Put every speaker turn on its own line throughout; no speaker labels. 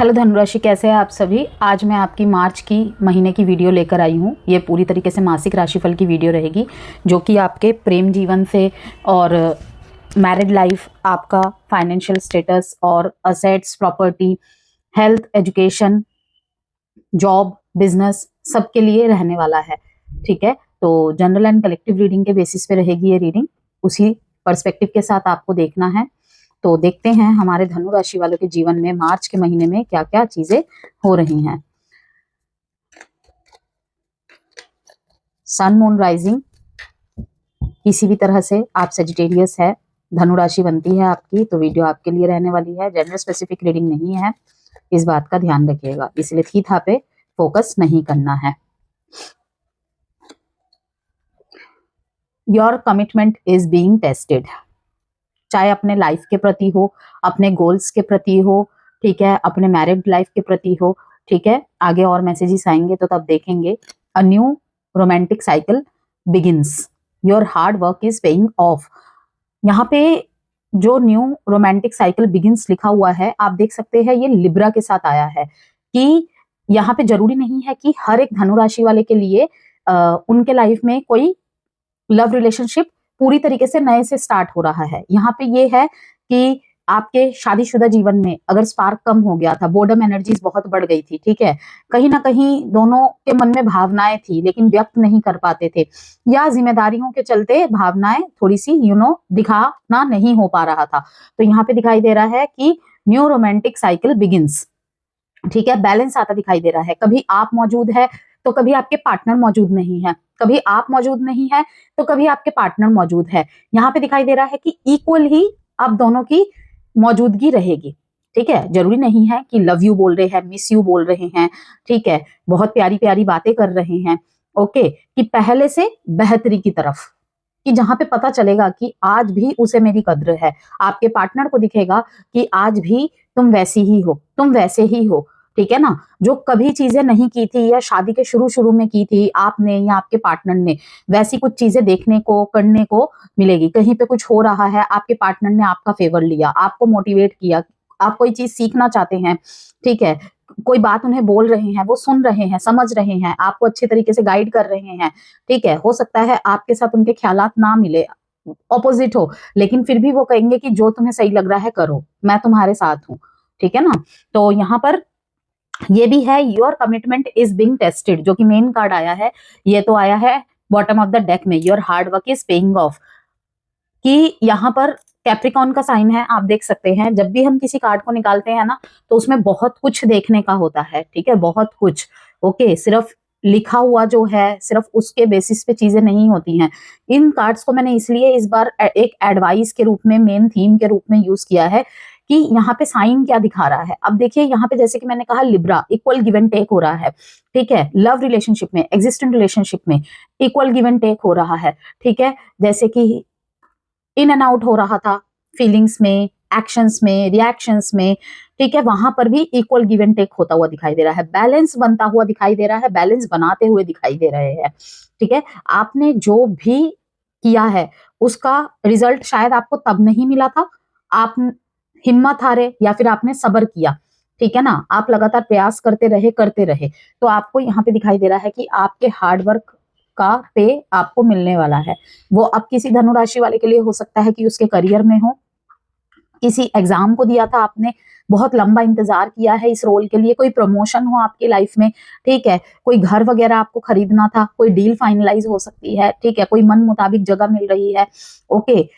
Hello धनुराशि, कैसे हैं आप सभी। आज मैं आपकी मार्च की महीने की वीडियो लेकर आई हूँ। ये पूरी तरीके से मासिक राशिफल की वीडियो रहेगी, जो कि आपके प्रेम जीवन से और मैरिड लाइफ, आपका फाइनेंशियल स्टेटस और assets, property, health, education, job, business सबके लिए रहने वाला है। ठीक है, तो जनरल एंड कलेक्टिव रीडिंग के बेसिस पे रहेगी ये रीडिंग। उसी पर्सपेक्टिव के साथ आपको देखना है। तो देखते हैं हमारे धनु राशि वालों के जीवन में मार्च के महीने में क्या क्या चीजें हो रही हैं। सन मून राइजिंग, किसी भी तरह से आप सेजिटेरियस है, धनु राशि बनती है आपकी, तो वीडियो आपके लिए रहने वाली है। जेंडर स्पेसिफिक रीडिंग नहीं है, इस बात का ध्यान रखिएगा, इसलिए थी था पे फोकस नहीं करना है। Your commitment is being tested, चाहे अपने लाइफ के प्रति हो, अपने गोल्स के प्रति हो, ठीक है, अपने मैरिड लाइफ के प्रति हो, ठीक है। आगे और मैसेजेस आएंगे तो तब देखेंगे। अ new romantic cycle begins, your hard work is paying off. यहाँ पे जो न्यू रोमांटिक साइकिल बिगिंस लिखा हुआ है, आप देख सकते हैं ये लिब्रा के साथ आया है कि यहाँ पे जरूरी नहीं है कि हर एक धनु राशि वाले के लिए उनके लाइफ में कोई लव रिलेशनशिप पूरी तरीके से नए से स्टार्ट हो रहा है। यहाँ पे ये है कि आपके शादीशुदा जीवन में अगर स्पार्क कम हो गया था, बोर्डम एनर्जीज बहुत बढ़ गई थी, ठीक है, कहीं ना कहीं दोनों के मन में भावनाएं थी लेकिन व्यक्त नहीं कर पाते थे, या जिम्मेदारियों के चलते भावनाएं थोड़ी सी दिखाना नहीं हो पा रहा था। तो यहाँ पे दिखाई दे रहा है कि न्यू रोमांटिक साइकिल बिगिंस, ठीक है, बैलेंस आता दिखाई दे रहा है। कभी आप मौजूद है तो कभी आपके पार्टनर मौजूद नहीं है, कभी आप मौजूद नहीं है तो कभी आपके पार्टनर मौजूद है। यहाँ पे दिखाई दे रहा है कि इक्वल ही आप दोनों की मौजूदगी रहेगी, ठीक है। जरूरी नहीं है कि लव यू बोल रहे हैं, मिस यू बोल रहे हैं, ठीक है, बहुत प्यारी प्यारी बातें कर रहे हैं, ओके, कि पहले से बेहतरी की तरफ, कि जहां पे पता चलेगा कि आज भी उसे मेरी कद्र है। आपके पार्टनर को दिखेगा कि आज भी तुम वैसी ही हो, तुम वैसे ही हो, ठीक है ना। जो कभी चीजें नहीं की थी या शादी के शुरू शुरू में की थी आपने या आपके पार्टनर ने, वैसी कुछ चीजें देखने को करने को मिलेगी। कहीं पे कुछ हो रहा है, आपके पार्टनर ने आपका फेवर लिया, आपको मोटिवेट किया, आप कोई चीज सीखना चाहते हैं, ठीक है, कोई बात उन्हें बोल रहे हैं, वो सुन रहे हैं, समझ रहे हैं, आपको अच्छे तरीके से गाइड कर रहे हैं, ठीक है। हो सकता है आपके साथ उनके ख्यालात ना मिले, ऑपोजिट हो, लेकिन फिर भी वो कहेंगे कि जो तुम्हें सही लग रहा है करो, मैं तुम्हारे साथ हूँ, ठीक है ना। तो यहाँ पर ये भी है, your commitment is being tested, जो कि मेन कार्ड आया है। ये तो आया है बॉटम ऑफ द डेक में, your hard work is paying off, कि यहाँ पर कैप्रिकॉन का साइन है। आप देख सकते हैं जब भी हम किसी कार्ड को निकालते हैं ना, तो उसमें बहुत कुछ देखने का होता है, ठीक है, बहुत कुछ, ओके। सिर्फ लिखा हुआ जो है, सिर्फ उसके बेसिस पे चीजें नहीं होती हैं। इन कार्ड्स को मैंने इसलिए इस बार एक एडवाइस के रूप में, मेन थीम के रूप में यूज किया है कि यहाँ पे साइन क्या दिखा रहा है। अब देखिए यहाँ पे, जैसे कि मैंने कहा, Libra, equal give and take हो रहा है, ठीक है। लव रिलेशनशिप में, एग्जिस्टेंट रिलेशनशिप में इक्वल गिव एंड टेक हो रहा है, ठीक है। जैसे कि इन एंड आउट हो रहा था फीलिंग्स में, एक्शंस में, रिएक्शंस में, ठीक है, वहां पर भी इक्वल गिव एंड टेक होता हुआ दिखाई दे रहा है, बैलेंस बनता हुआ दिखाई दे रहा है, बैलेंस बनाते हुए दिखाई दे रहे हैं, ठीक है। आपने जो भी किया है उसका रिजल्ट शायद आपको तब नहीं मिला था, आप हिम्मत हारे या फिर आपने सब्र किया, ठीक है ना, आप लगातार प्रयास करते रहे, तो आपको यहाँ पे दिखाई दे रहा है कि आपके हार्डवर्क का पे आपको मिलने वाला है। वो अब किसी धनु राशि वाले के लिए हो सकता है कि उसके करियर में हो, किसी एग्जाम को दिया था आपने, बहुत लंबा इंतजार किया है इस रोल के लिए, कोई प्रमोशन हो आपकी लाइफ में, ठीक है, कोई घर वगैरह आपको खरीदना था, कोई डील फाइनलाइज हो सकती है, ठीक है, कोई मन मुताबिक जगह मिल रही है, ओके,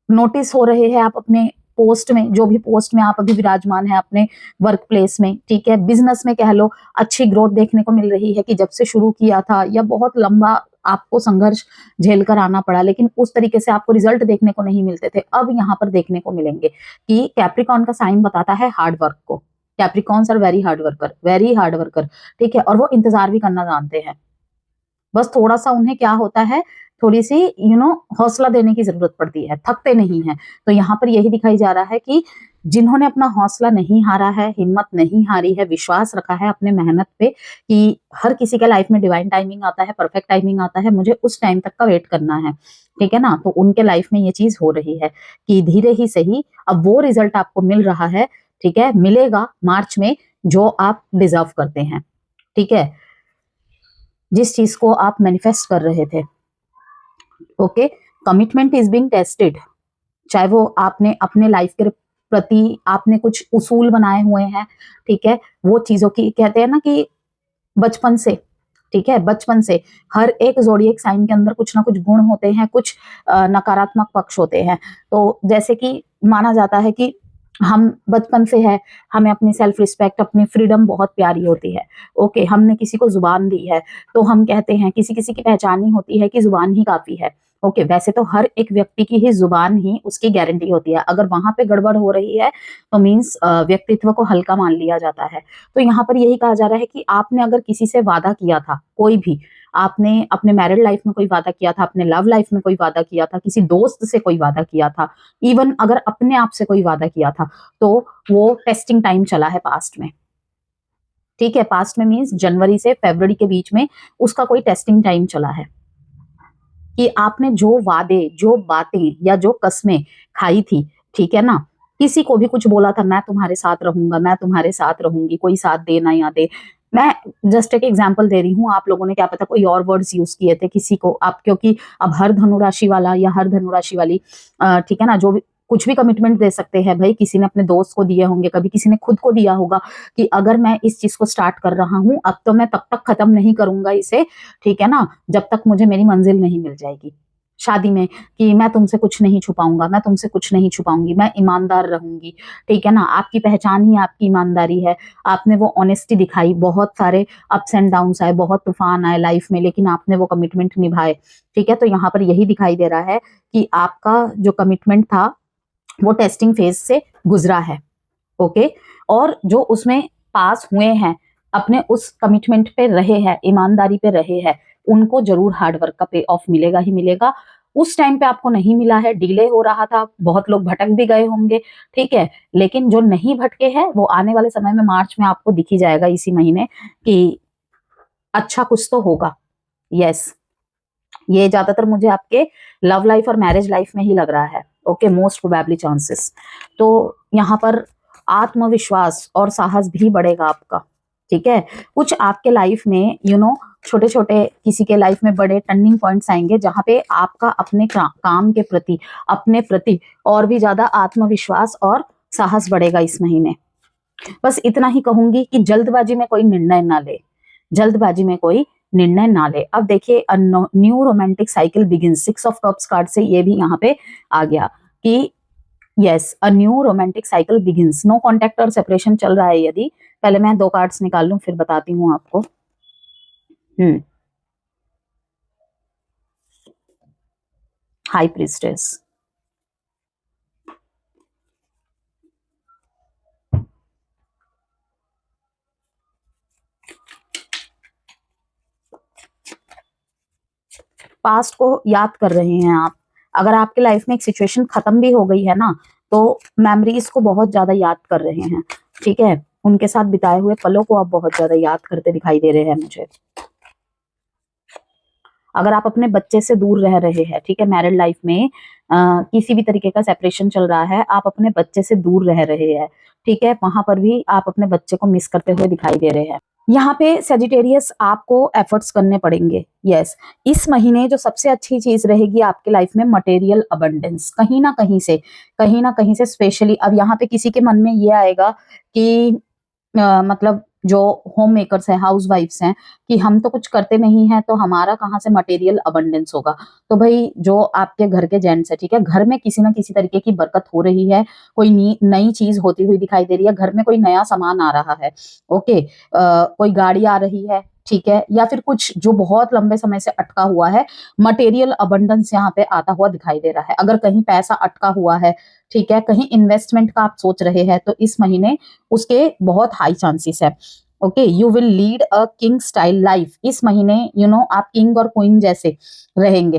नोटिस हो रहे हैं आप अपने पोस्ट में, जो भी पोस्ट में आप अभी विराजमान है अपने वर्क प्लेस में, ठीक है, बिजनेस में कह लो, अच्छी ग्रोथ देखने को मिल रही है कि जब से शुरू किया था या बहुत लंबा आपको संघर्ष झेल कर आना पड़ा, लेकिन उस तरीके से आपको रिजल्ट देखने को नहीं मिलते थे, अब यहाँ पर देखने को मिलेंगे। कि कैप्रिकॉन का साइन बताता है हार्ड वर्क को, Capricorns are very hard worker, very hard worker, ठीक है, और वो इंतजार भी करना जानते हैं। बस थोड़ा सा उन्हें क्या होता है, थोड़ी सी हौसला देने की जरूरत पड़ती है, थकते नहीं है। तो यहाँ पर यही दिखाई जा रहा है कि जिन्होंने अपना हौसला नहीं हारा है, हिम्मत नहीं हारी है, विश्वास रखा है अपने मेहनत पे, कि हर किसी के लाइफ में डिवाइन टाइमिंग आता है, परफेक्ट टाइमिंग आता है, मुझे उस टाइम तक का वेट करना है, ठीक है ना। तो उनके लाइफ में ये चीज हो रही है कि धीरे ही सही अब वो रिजल्ट आपको मिल रहा है ठीक है, मिलेगा मार्च में जो आप डिजर्व करते हैं, ठीक है, जिस चीज को आप मैनिफेस्ट कर रहे थे। Okay, commitment is being tested, चाहे वो आपने अपने लाइफ के प्रति आपने कुछ उसूल बनाए हुए हैं, ठीक है, वो चीजों की कहते हैं ना कि बचपन से, ठीक है, बचपन से हर एक ज़ोडिएक साइन के अंदर कुछ ना कुछ गुण होते हैं, कुछ नकारात्मक पक्ष होते हैं। तो जैसे कि माना जाता है कि हम बचपन से है, हमें अपनी सेल्फ रिस्पेक्ट, अपनी फ्रीडम बहुत प्यारी होती है। ओके, हमने किसी को जुबान दी है तो हम कहते हैं, किसी किसी की पहचान ही होती है कि जुबान ही काफी है। ओके, वैसे तो हर एक व्यक्ति की ही जुबान ही उसकी गारंटी होती है, अगर वहां पे गड़बड़ हो रही है तो मीन्स व्यक्तित्व को हल्का मान लिया जाता है। तो यहाँ पर यही कहा जा रहा है कि आपने अगर किसी से वादा किया था, कोई भी, आपने अपने मैरिड लाइफ में कोई वादा किया था, अपने लव लाइफ में कोई वादा किया था, किसी दोस्त से कोई वादा किया था, इवन अगर अपने आप से कोई वादा किया था, तो वो टेस्टिंग टाइम चला है पास्ट में, ठीक है, पास्ट में मीन्स जनवरी से फरवरी के बीच में उसका कोई टेस्टिंग टाइम चला है कि आपने जो वादे, जो बातें या जो कस्में खाई थी, ठीक है ना, किसी को भी कुछ बोला था, मैं तुम्हारे साथ रहूंगा, मैं तुम्हारे साथ रहूंगी, कोई साथ दे ना या दे, मैं जस्ट एक एग्जांपल दे रही हूँ, आप लोगों ने क्या पता कोई और वर्ड्स यूज किए थे किसी को आप, क्योंकि अब हर धनुराशि वाला या हर धनुराशि वाली, ठीक है ना, जो भी कुछ भी कमिटमेंट दे सकते हैं भाई, किसी ने अपने दोस्त को दिए होंगे, कभी किसी ने खुद को दिया होगा कि अगर मैं इस चीज को स्टार्ट कर रहा हूं, अब तो मैं तब तक खत्म नहीं करूंगा इसे, ठीक है ना, जब तक मुझे मेरी मंजिल नहीं मिल जाएगी। शादी में कि मैं तुमसे कुछ नहीं छुपाऊंगा, मैं तुमसे कुछ नहीं छुपाऊंगी, मैं ईमानदार रहूंगी, ठीक है ना, आपकी पहचान ही आपकी ईमानदारी है। आपने वो ऑनेस्टी दिखाई, बहुत सारे अप्स एंड डाउन्स आए, बहुत तूफान आए लाइफ में, लेकिन आपने वो कमिटमेंट निभाए, ठीक है। तो यहाँ पर यही दिखाई दे रहा है कि आपका जो कमिटमेंट था वो टेस्टिंग फेज से गुजरा है, ओके, और जो उसमें पास हुए हैं, अपने उस कमिटमेंट पे रहे हैं, ईमानदारी पे रहे हैं, उनको जरूर हार्डवर्क का पे ऑफ मिलेगा ही मिलेगा। उस टाइम पे आपको नहीं मिला है, डिले हो रहा था, बहुत लोग भटक भी गए होंगे, ठीक है, लेकिन जो नहीं भटके हैं वो आने वाले समय में मार्च में आपको दिख ही जाएगा, इसी महीने, कि अच्छा कुछ तो होगा। यस, ये ज्यादातर मुझे आपके लव लाइफ और मैरिज लाइफ में ही लग रहा है। Okay, most probably chances. तो यहाँ पर आत्मविश्वास और साहस भी बढ़ेगा आपका, ठीक है। कुछ आपके लाइफ में छोटे छोटे किसी के लाइफ में बड़े टर्निंग पॉइंट्स आएंगे, जहां पे आपका अपने काम के प्रति, अपने प्रति और भी ज्यादा आत्मविश्वास और साहस बढ़ेगा इस महीने। बस इतना ही कहूंगी कि जल्दबाजी में कोई निर्णय ना ले, जल्दबाजी में कोई निर्णय ना ले। अब देखिए, new romantic cycle begin, 6 of cups card से ये भी यहाँ पे आ गया कि yes, a new romantic cycle begins. No contact और सेपरेशन चल रहा है यदि, पहले मैं 2 कार्ड्स निकाल लूं फिर बताती हूँ आपको। हाई प्रीस्टेस, पास्ट को याद कर रहे हैं आप। अगर आपके लाइफ में एक सिचुएशन खत्म भी हो गई है ना, तो मेमोरीज को बहुत ज्यादा याद कर रहे हैं, ठीक है, उनके साथ बिताए हुए पलों को आप बहुत ज्यादा याद करते दिखाई दे रहे हैं मुझे। अगर आप अपने बच्चे से दूर रह रहे हैं, ठीक है, मैरिड लाइफ में किसी भी तरीके का सेपरेशन चल रहा है, आप अपने बच्चे से दूर रह रहे हैं, ठीक है, वहां पर भी आप अपने बच्चे को मिस करते हुए दिखाई दे रहे हैं। यहाँ पे सेजिटेरियस आपको एफर्ट्स करने पड़ेंगे। यस, इस महीने जो सबसे अच्छी चीज रहेगी आपके लाइफ में, मटेरियल अबंडेंस, कहीं ना कहीं से स्पेशली। अब यहाँ पे किसी के मन में ये आएगा कि मतलब जो होम मेकर्स हैं, हाउस वाइफ्स हैं, कि हम तो कुछ करते नहीं हैं तो हमारा कहाँ से मटेरियल अबंडेंस होगा। तो भाई जो आपके घर के जेंट्स है, ठीक है, घर में किसी ना किसी तरीके की बरकत हो रही है, कोई नई चीज होती हुई दिखाई दे रही है, घर में कोई नया सामान आ रहा है, ओके, कोई गाड़ी आ रही है, ठीक है, या फिर कुछ जो बहुत लंबे समय से अटका हुआ है, मटेरियल अबंडेंस यहाँ पे आता हुआ दिखाई दे रहा है। अगर कहीं पैसा अटका हुआ है, ठीक है, कहीं इन्वेस्टमेंट का आप सोच रहे हैं, तो इस महीने उसके बहुत हाई चांसेस है। Okay, you will lead a king style life. इस महीने आप किंग और क्वीन जैसे रहेंगे।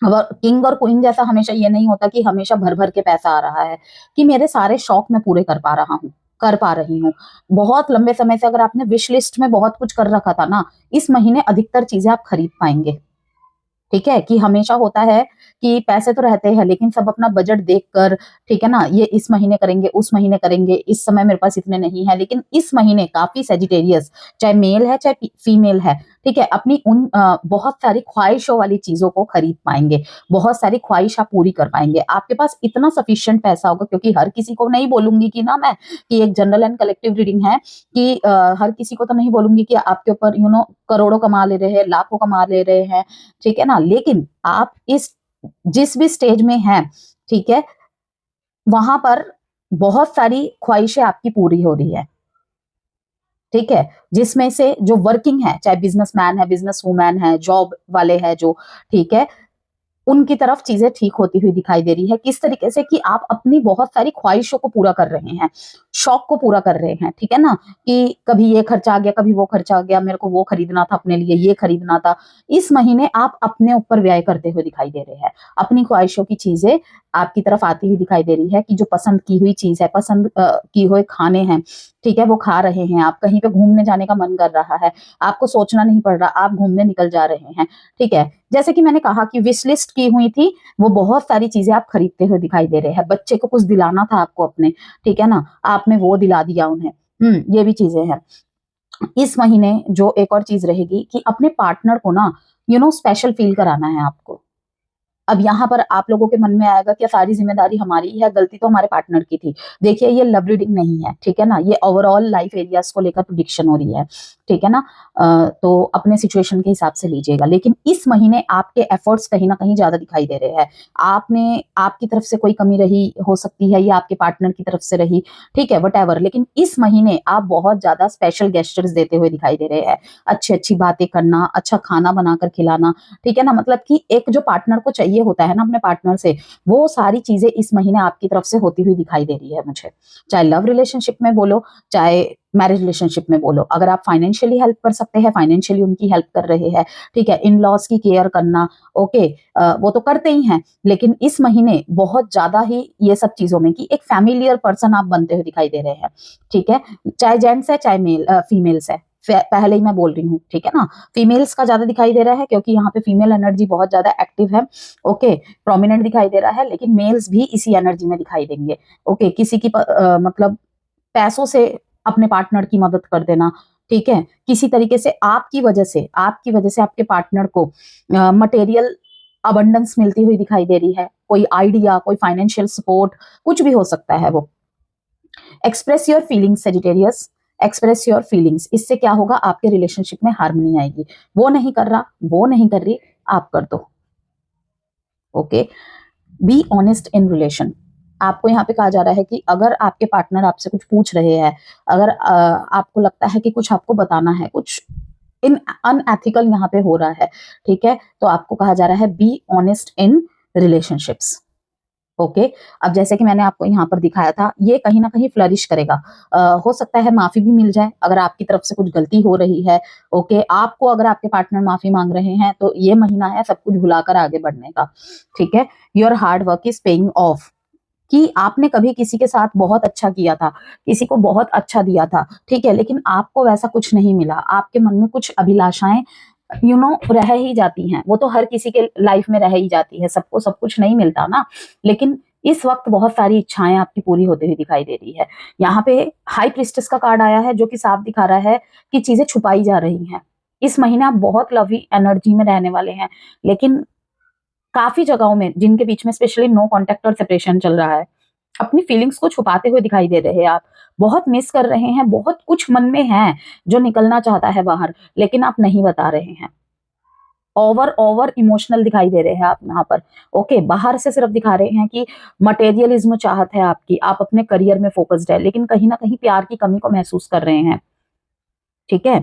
अब किंग और क्वीन जैसा हमेशा ये नहीं होता कि हमेशा भर भर के पैसा आ रहा है, कि मेरे सारे शौक मैं पूरे कर पा रहा हूँ, कर पा रही हूँ। बहुत लंबे समय से अगर आपने विश लिस्ट में बहुत कुछ कर रखा था ना, इस महीने अधिकतर चीजें आप खरीद पाएंगे। ठीक है, कि हमेशा होता है कि पैसे तो रहते हैं लेकिन सब अपना बजट देखकर, ठीक है ना, ये इस महीने करेंगे, उस महीने करेंगे, इस समय मेरे पास इतने नहीं है, लेकिन इस महीने काफी सेजिटेरियस, चाहे मेल है चाहे फीमेल है, ठीक है, अपनी उन बहुत सारी ख्वाहिशों वाली चीजों को खरीद पाएंगे, बहुत सारी ख्वाहिश आप पूरी कर पाएंगे, आपके पास इतना सफिशिएंट पैसा होगा, क्योंकि हर किसी को नहीं बोलूंगी कि ना मैं, कि एक जनरल एंड कलेक्टिव रीडिंग है, कि हर किसी को तो नहीं बोलूंगी कि आपके ऊपर करोड़ों कमा ले रहे हैं, लाखों कमा ले रहे हैं, ठीक है ना, लेकिन आप इस जिस भी स्टेज में हैं, ठीक है, वहां पर बहुत सारी ख्वाहिशें आपकी पूरी हो रही है, ठीक है, जिसमें से जो वर्किंग है, चाहे बिजनेसमैन है, बिजनेस वूमैन है, जॉब वाले है जो, ठीक है, उनकी तरफ चीजें ठीक होती हुई दिखाई दे रही है। किस तरीके से कि आप अपनी बहुत सारी ख्वाहिशों को पूरा कर रहे हैं, शौक को पूरा कर रहे हैं, ठीक है ना, कि कभी ये खर्चा आ गया, कभी वो खर्चा आ गया, मेरे को वो खरीदना था, अपने लिए ये खरीदना था। इस महीने आप अपने ऊपर व्यय करते हुए दिखाई दे रहे हैं, अपनी ख्वाहिशों की चीजें आपकी तरफ आती हुई दिखाई दे रही है, कि जो पसंद की हुई चीज है, पसंद की हुए खाने हैं, ठीक है, वो खा रहे हैं आप, कहीं पे घूमने जाने का मन कर रहा है, आपको सोचना नहीं पड़ रहा, आप घूमने निकल जा रहे हैं, ठीक है, जैसे कि मैंने कहा कि विश लिस्ट की हुई थी, वो बहुत सारी चीजें आप खरीदते हुए दिखाई दे रहे हैं, बच्चे को कुछ दिलाना था आपको अपने, ठीक है ना, आपने वो दिला दिया उन्हें, ये भी चीजें हैं। इस महीने जो एक और चीज रहेगी कि अपने पार्टनर को ना स्पेशल फील कराना है आपको। अब यहाँ पर आप लोगों के मन में आएगा कि सारी जिम्मेदारी हमारी ही है, गलती तो हमारे पार्टनर की थी। देखिए, ये लव रीडिंग नहीं है, ठीक है ना, ये ओवरऑल लाइफ एरियाज को लेकर प्रिडिक्शन हो रही है, ठीक है ना, तो अपने सिचुएशन के हिसाब से लीजिएगा, लेकिन इस महीने आपके एफर्ट्स कहीं ना कहीं ज्यादा दिखाई दे रहे हैं। आपने आपकी तरफ से कोई कमी रही हो सकती है, या आपके पार्टनर की तरफ से रही, ठीक है, वट, लेकिन इस महीने आप बहुत ज्यादा स्पेशल गेस्टर्स देते हुए दिखाई दे रहे हैं, अच्छी अच्छी बातें करना, अच्छा खाना बनाकर खिलाना, ठीक है ना, मतलब कि एक जो पार्टनर को चाहिए होता है ना अपने पार्टनर से, वो सारी चीजें इस महीने आपकी तरफ से होती हुई दिखाई दे रही है मुझे। चाहे लव रिलेशनशिप में बोलो, चाहे मैरिज रिलेशनशिप में बोलो, अगर आप फाइनेंशियली हेल्प कर सकते हैं, फाइनेंशियली उनकी हेल्प कर रहे हैं, ठीक है, इन लॉज की केयर करना, ओके, वो तो करते ही हैं, लेकिन इस महीने बहुत ज्यादा ही ये सब चीजों में कि एक फैमिलियर पर्सन आप बनते हुए दिखाई दे रहे हैं, ठीक है, चाहे जेंट्स है चाहे फीमेल्स है, पहले ही मैं बोल रही हूँ, ठीक है ना, फीमेल्स का ज्यादा दिखाई दे रहा है, क्योंकि यहाँ पे फीमेल एनर्जी बहुत ज्यादा एक्टिव है, ओके, प्रोमिनेंट दिखाई दे रहा है, लेकिन मेल्स भी इसी एनर्जी में दिखाई देंगे, ओके, किसी की मतलब पैसों से अपने पार्टनर की मदद कर देना, ठीक है, किसी तरीके से आपकी वजह से आपके पार्टनर को मटेरियल अबंडेंस मिलती हुई दिखाई दे रही है, कोई आइडिया, कोई फाइनेंशियल सपोर्ट, कुछ भी हो सकता है वो। Express your feelings Sagittarius, express your feelings, इससे क्या होगा, आपके रिलेशनशिप में हार्मनी आएगी। वो नहीं कर रहा, वो नहीं कर रही, आप कर दो, okay. Be honest in relation, आपको यहाँ पे कहा जा रहा है कि अगर आपके पार्टनर आपसे कुछ पूछ रहे हैं, अगर आपको लगता है कि कुछ आपको बताना है, कुछ इन अनएथिकल यहाँ पे हो रहा है, ठीक है, तो आपको कहा जा रहा है be honest in relationships, okay. अब जैसे कि मैंने आपको यहाँ पर दिखाया था, ये कहीं ना कहीं फ्लरिश करेगा, हो सकता है माफी भी मिल जाए अगर आपकी तरफ से कुछ गलती हो रही है, ओके, आपको अगर आपके पार्टनर माफी मांग रहे हैं तो ये महीना है सब कुछ भुलाकर आगे बढ़ने का, ठीक है। Your hard work is paying off, कि आपने कभी किसी के साथ बहुत अच्छा किया था, किसी को बहुत अच्छा दिया था, ठीक है, लेकिन आपको वैसा कुछ नहीं मिला, आपके मन में कुछ अभिलाषाएं रह ही जाती हैं, वो तो हर किसी के लाइफ में रह ही जाती है, सबको सब कुछ नहीं मिलता ना, लेकिन इस वक्त बहुत सारी इच्छाएं आपकी पूरी होती हुई दिखाई दे रही है। यहाँ पे हाई प्रिस्टेस का कार्ड आया है, जो कि साफ दिखा रहा है कि चीजें छुपाई जा रही हैं। इस महीने आप बहुत लवी एनर्जी में रहने वाले हैं, लेकिन काफी जगहों में जिनके बीच में स्पेशली नो कॉन्टेक्ट और सेपरेशन चल रहा है, अपनी फीलिंग्स को छुपाते हुए दिखाई दे रहे हैं, आप बहुत मिस कर रहे हैं, बहुत कुछ मन में है जो निकलना चाहता है बाहर, लेकिन आप नहीं बता रहे हैं, ओवर ओवर इमोशनल दिखाई दे रहे हैं आप यहाँ पर, ओके, बाहर से सिर्फ दिखा रहे हैं कि मटेरियलिज्म चाहत है आपकी, आप अपने करियर में फोकस्ड है, लेकिन कहीं ना कहीं प्यार की कमी को महसूस कर रहे हैं, ठीक है।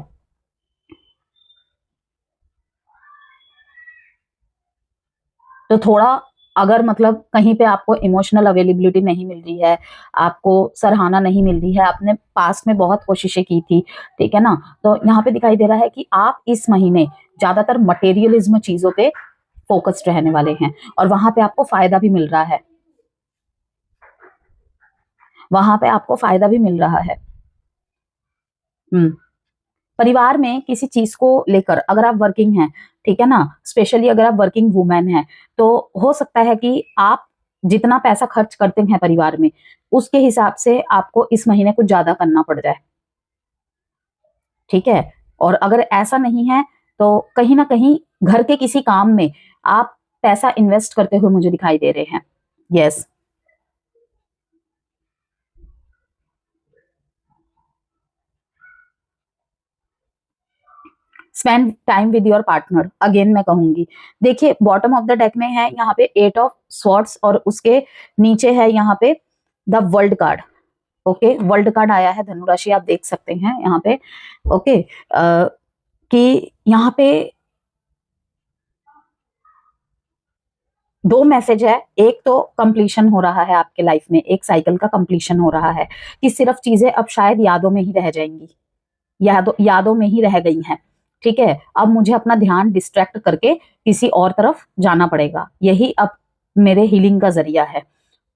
तो थोड़ा, अगर मतलब कहीं पे आपको इमोशनल अवेलेबिलिटी नहीं मिल रही है, आपको सराहना नहीं मिल रही है, आपने पास में बहुत कोशिशें की थी, ठीक है ना, तो यहाँ पे दिखाई दे रहा है कि आप इस महीने ज्यादातर मटेरियलिज्म चीजों पे फोकस्ड रहने वाले हैं, और वहां पे आपको फायदा भी मिल रहा है, वहां पे आपको फायदा भी मिल रहा है। हम्म परिवार में किसी चीज को लेकर अगर आप वर्किंग हैं, ठीक है ना, स्पेशली अगर आप वर्किंग वुमेन हैं, तो हो सकता है कि आप जितना पैसा खर्च करते हैं परिवार में, उसके हिसाब से आपको इस महीने कुछ ज्यादा करना पड़ जाए, ठीक है। और अगर ऐसा नहीं है तो कहीं ना कहीं घर के किसी काम में आप पैसा इन्वेस्ट करते हुए मुझे दिखाई दे रहे हैं। Yes, spend time with your partner, again मैं कहूंगी। देखिए बॉटम ऑफ द डेक में है यहाँ पे 8 ऑफ स्वॉर्ड्स और उसके नीचे है यहाँ पे the world card. Okay, world card आया है धनुराशि, आप देख सकते हैं यहाँ पे। ओके, कि यहाँ पे दो मैसेज है। एक तो कंप्लीशन हो रहा है आपके लाइफ में, एक साइकिल का कंप्लीशन हो रहा है कि सिर्फ चीजें अब शायद यादों में ही रह जाएंगी, यादों में ही रह गई हैं, ठीक है। अब मुझे अपना ध्यान डिस्ट्रैक्ट करके किसी और तरफ जाना पड़ेगा, यही अब मेरे हीलिंग का जरिया है।